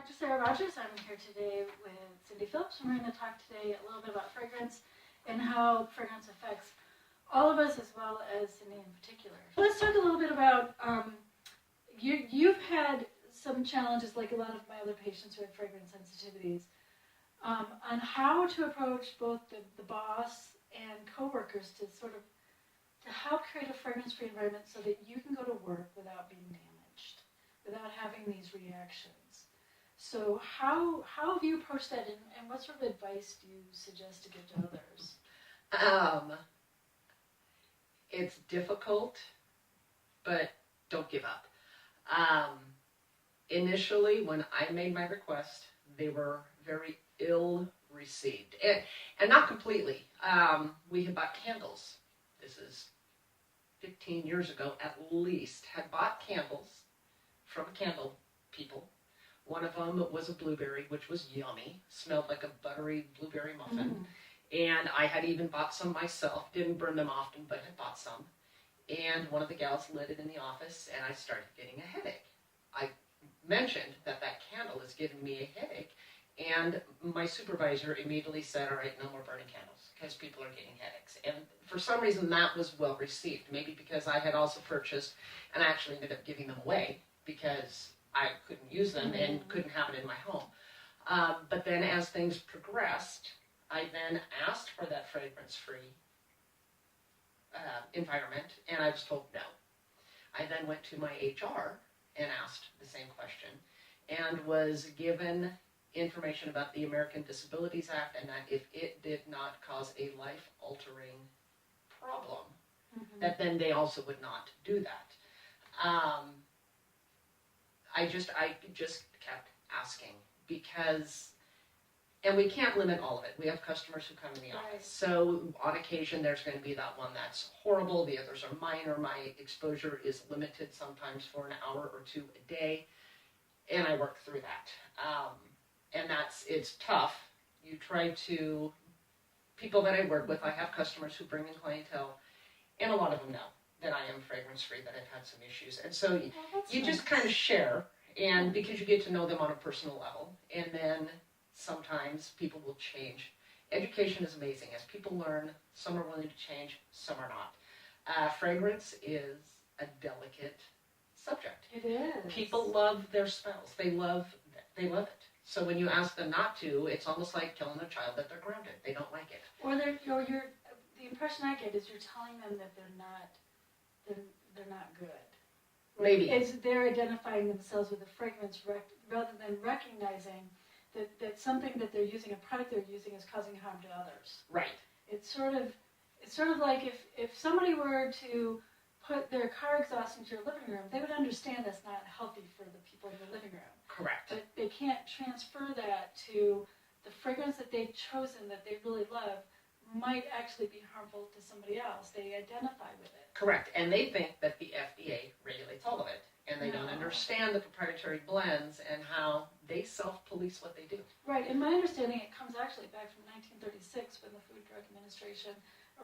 Dr. Sarah Rogers. I'm here today with Cindy Phillips, and we're going to talk today a little bit about fragrance and how fragrance affects all of us as well as Cindy in particular. Let's talk a little bit about, you've had some challenges, like a lot of my other patients who had fragrance sensitivities, on how to approach both the boss and coworkers to help create a fragrance-free environment so that you can go to work without being damaged, without having these reactions. So how have you approached that, and what sort of advice do you suggest to give to others? It's difficult, but don't give up. Initially, when I made my request, they were very ill received, and not completely. We had bought candles. This is 15 years ago at least. Had bought candles from candle people. One of them was a blueberry, which was yummy. Smelled like a buttery blueberry muffin. Mm-hmm. And I had even bought some myself. Didn't burn them often, but had bought some. And one of the gals lit it in the office, and I started getting a headache. I mentioned that candle is giving me a headache, and my supervisor immediately said, all right, no more burning candles, because people are getting headaches. And for some reason, that was well received. Maybe because I had also purchased, and I actually ended up giving them away, because I couldn't use them and couldn't have it in my home. But then as things progressed, I then asked for that fragrance-free environment, and I was told no. I then went to my HR and asked the same question, and was given information about the American Disabilities Act, and that if it did not cause a life-altering problem, that then they also would not do that. I just kept asking, because, and we can't limit all of it. We have customers who come in the office. So on occasion, there's going to be that one that's horrible. The others are minor. My exposure is limited sometimes for an hour or two a day. And I work through that. And it's tough. You try to, people that I work with, I have customers who bring in clientele, and a lot of them know that I am fragrance-free, that I've had some issues. And so you just kind of share, and because you get to know them on a personal level, and then sometimes people will change. Education is amazing. As people learn, some are willing to change, some are not. Fragrance is a delicate subject. It is. People love their smells. They love it. So when you ask them not to, it's almost like telling a child that they're grounded. They don't like it. Or the impression I get is you're telling them that they're not good. Right? Maybe. They're identifying themselves with a fragrance rather than recognizing that something that they're using, a product they're using, is causing harm to others. Right. It's sort of like if somebody were to put their car exhaust into your living room, they would understand that's not healthy for the people in the living room. Correct. But they can't transfer that to the fragrance that they've chosen that they really love might actually be harmful to somebody else. They identify with it. Correct. And they think that the FDA regulates all of it. And they don't understand the proprietary blends and how they self-police what they do. Right. In my understanding, it comes actually back from 1936 when the Food and Drug Administration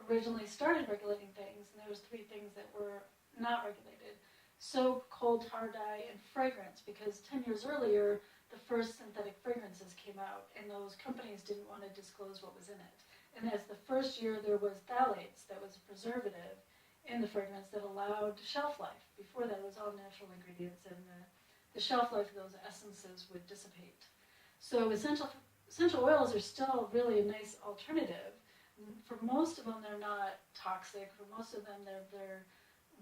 originally started regulating things, and there was 3 things that were not regulated: soap, coal tar dye, and fragrance, because 10 years earlier, the first synthetic fragrances came out, and those companies didn't want to disclose what was in it. And as the first year, there was phthalates, that was a preservative in the fragrance that allowed shelf life. Before that, it was all natural ingredients, and the shelf life of those essences would dissipate. So essential oils are still really a nice alternative. For most of them, they're not toxic. For most of them, they're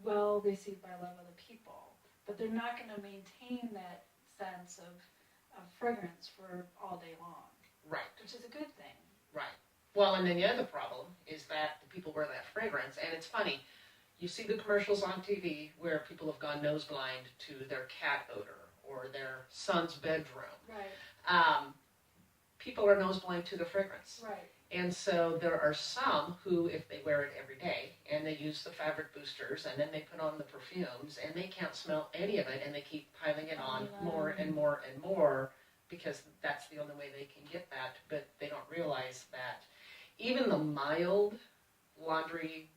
well received by a lot of other people. But they're not going to maintain that sense of fragrance for all day long. Right. Which is a good thing. Right. Well, and then the other problem is that the people wear that fragrance, and it's funny, you see the commercials on TV where people have gone nose blind to their cat odor or their son's bedroom. Right. People are nose blind to the fragrance. Right. And so there are some who, if they wear it every day, and they use the fabric boosters, and then they put on the perfumes, and they can't smell any of it, and they keep piling it on more and more and more, because that's the only way they can get that. But they don't realize that even the mild laundry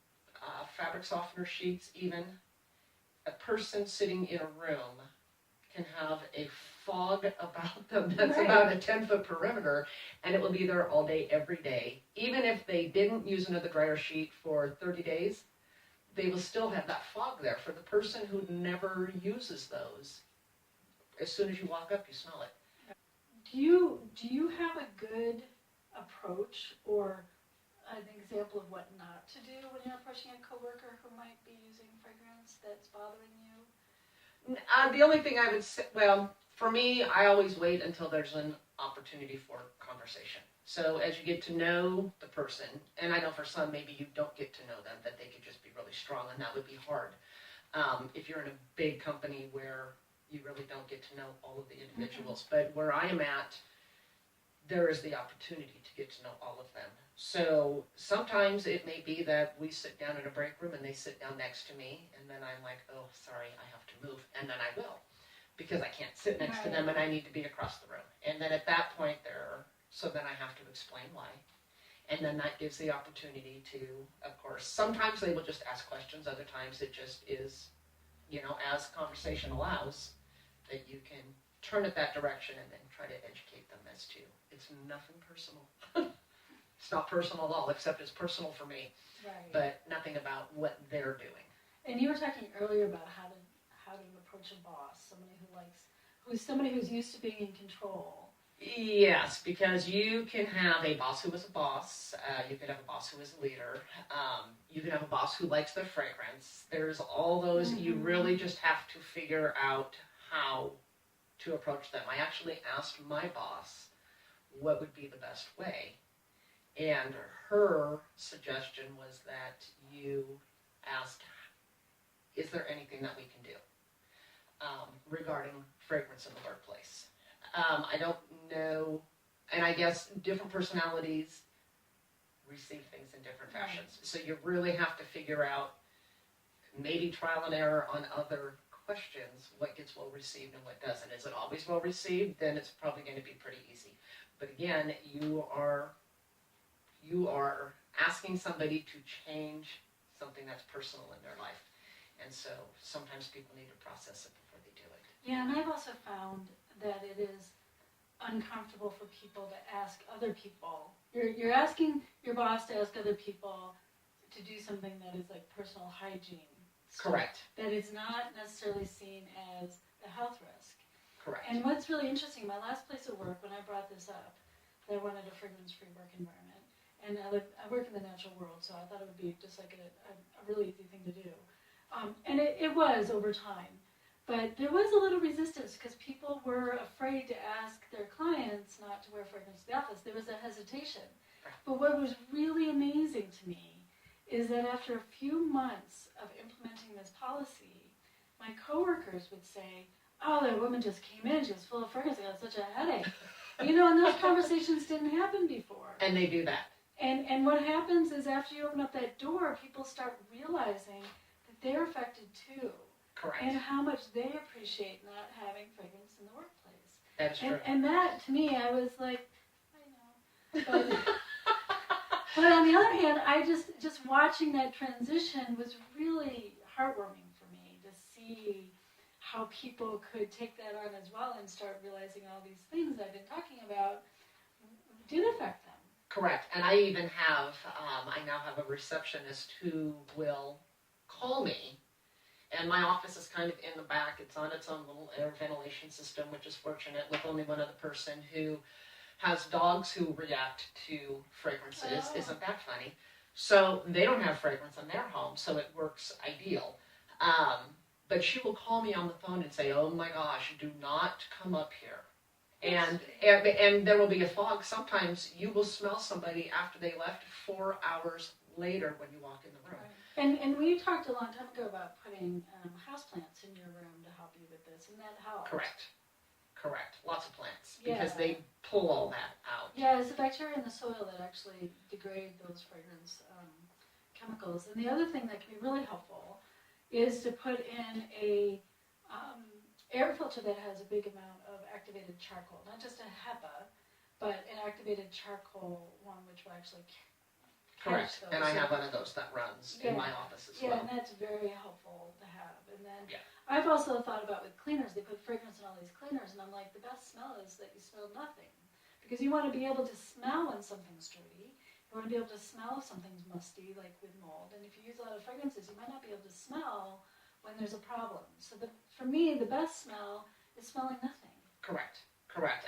fabric softener sheets, even a person sitting in a room can have a fog about them that's Right. about a 10-foot perimeter, and it will be there all day, every day. Even if they didn't use another dryer sheet for 30 days, they will still have that fog there. For the person who never uses those, as soon as you walk up, you smell it. Do you have a good approach or an example of what not to do when you're approaching a coworker who might be using fragrance that's bothering you? The only thing I would say, well, for me, I always wait until there's an opportunity for conversation. So as you get to know the person, and I know for some maybe you don't get to know them, that they could just be really strong, and that would be hard. If you're in a big company where you really don't get to know all of the individuals, but where I am at, there is the opportunity to get to know all of them. So sometimes it may be that we sit down in a break room and they sit down next to me, and then I'm like, oh, sorry, I have to move, and then I will, because I can't sit next to them and I need to be across the room. And then at that point so then I have to explain why. And then that gives the opportunity to, of course, sometimes they will just ask questions, other times it just is, as conversation allows, that you can turn it that direction and then try to educate them as to it's nothing personal. It's not personal at all, except it's personal for me, Right. but nothing about what they're doing. And you were talking earlier about how to approach a boss, somebody who's used to being in control. Yes, because you can have a boss who is a boss. You can have a boss who is a leader. You can have a boss who likes their fragrance. There's all those. Mm-hmm. You really just have to figure out how to approach them. I actually asked my boss what would be the best way, and her suggestion was that you ask, is there anything that we can do regarding fragrance in the workplace? I don't know, and I guess different personalities receive things in different fashions. So you really have to figure out, maybe trial and error on other questions, what gets well received and what doesn't. Is it always well received? Then it's probably going to be pretty easy. But again, you are asking somebody to change something that's personal in their life. And so sometimes people need to process it before they do it. Yeah, and I've also found that it is uncomfortable for people to ask other people. You're asking your boss to ask other people to do something that is like personal hygiene. Correct. That is not necessarily seen as a health risk. Correct. And what's really interesting, my last place of work, when I brought this up, I wanted a fragrance-free work environment. And I work in the natural world, so I thought it would be just like a really easy thing to do. And it was over time. But there was a little resistance because people were afraid to ask their clients not to wear fragrance to the office. There was a hesitation. But what was really amazing to me is that after a few months of implementing this policy, my coworkers would say, oh, that woman just came in, she was full of fragrance, I got such a headache. And those conversations didn't happen before. And they do that. And what happens is after you open up that door, people start realizing that they're affected too. Correct. And how much they appreciate not having fragrance in the workplace. That is true. And that, to me, I was like, I know. But on the other hand, I just watching that transition was really heartwarming for me to see how people could take that on as well and start realizing all these things I've been talking about did affect them. Correct. And I even have, I now have a receptionist who will call me. And my office is kind of in the back. It's on its own little air ventilation system, which is fortunate, with only one other person who has dogs who react to fragrances. Oh. Isn't that funny? So they don't have fragrance in their home, so it works ideal. But she will call me on the phone and say, oh my gosh, do not come up here. And there will be a fog. Sometimes you will smell somebody after they left 4 hours later when you walk in the room. Right. And we talked a long time ago about putting houseplants in your room to help you with this, and that helped. Correct. Lots of plants, because they pull all that out. Yeah, it's the bacteria in the soil that actually degrade those fragrance chemicals. And the other thing that can be really helpful is to put in a air filter that has a big amount of activated charcoal, not just a HEPA, but an activated charcoal one, which will actually Correct. those. And I have one of those that runs in my office as Yeah, well. and that's very helpful to have. And then Yeah. I've also thought about with cleaners, they put fragrance in all these cleaners, and I'm like, the best smell is that you smell nothing. Because you want to be able to smell when something's dirty. You want to be able to smell if something's musty, like with mold. And if you use a lot of fragrances, you might not be able to smell when there's a problem. So for me, the best smell is smelling nothing. Correct.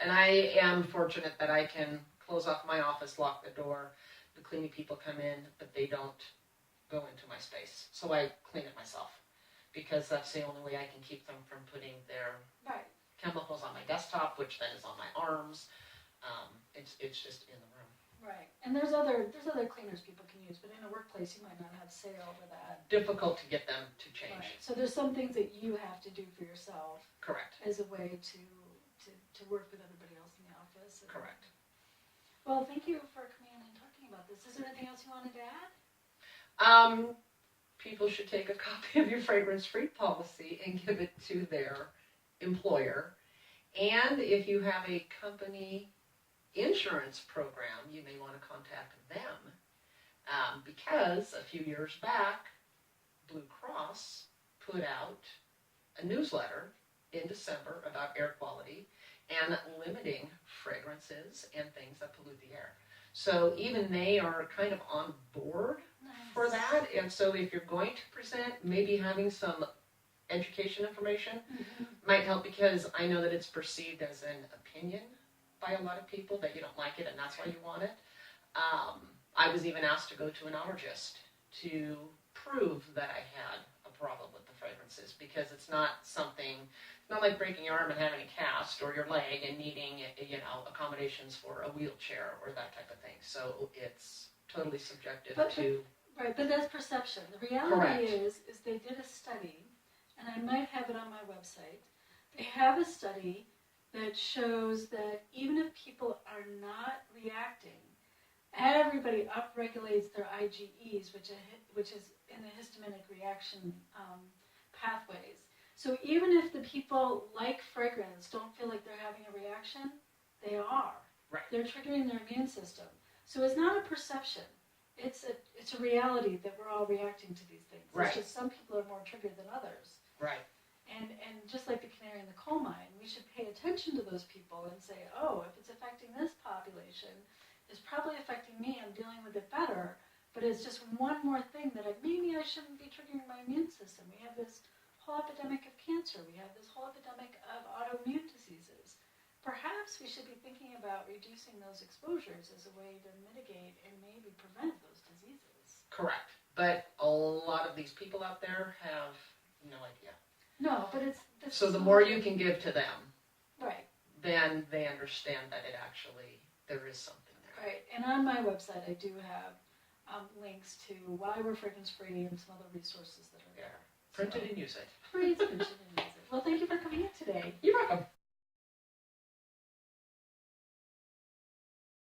And I am fortunate that I can close off my office, lock the door. The cleaning people come in, but they don't go into my space. So I clean it myself because that's the only way I can keep them from putting their Right. chemicals on my desktop, which then is on my arms. It's just in the room. Right. And there's other cleaners people can use, but in a workplace you might not have say over that. Difficult to get them to change. Right. So there's some things that you have to do for yourself. Correct. As a way to work with everybody else in the office. Correct. Well, thank you for coming in and talking about this. Is there anything else you wanted to add? People should take a copy of your fragrance-free policy and give it to their employer. And if you have a company insurance program, you may want to contact them because a few years back, Blue Cross put out a newsletter in December about air quality and limiting fragrances and things that pollute the air. So even they are kind of on board for that. And so if you're going to present, maybe having some education information might help, because I know that it's perceived as an opinion by a lot of people that you don't like it and that's why you want it. I was even asked to go to an allergist to prove that I had a problem with the fragrances, because it's not like breaking your arm and having a cast, or your leg and needing, accommodations for a wheelchair or that type of thing. So it's totally subjective to. Right, but that's perception. The reality is they did a study, and I might have it on my website. They have a study that shows that even if people are not reacting, everybody upregulates their IgEs, which is in the histaminic reaction pathways. So even if the people like fragrance don't feel like they're having a reaction, they are. Right. They're triggering their immune system. So it's not a perception. It's a reality that we're all reacting to these things. Right. It's just some people are more triggered than others. Right. And just like the canary in the coal mine, we should pay attention to those people and say, oh, if it's affecting this population, it's probably affecting me. I'm dealing with it better. But it's just one more thing that maybe I shouldn't be triggering my immune system. We have this whole epidemic of cancer. We have this whole epidemic of autoimmune diseases. Perhaps we should be thinking about reducing those exposures as a way to mitigate and maybe prevent those diseases. Correct. But a lot of these people out there have no idea. No, but it's... So the more you can give to them, right, then they understand that there is something there. Right, and on my website I do have links to why we're fragrance-free and some other resources that are there. Print it and use it. Please print it and use it. Well, thank you for coming in today. You're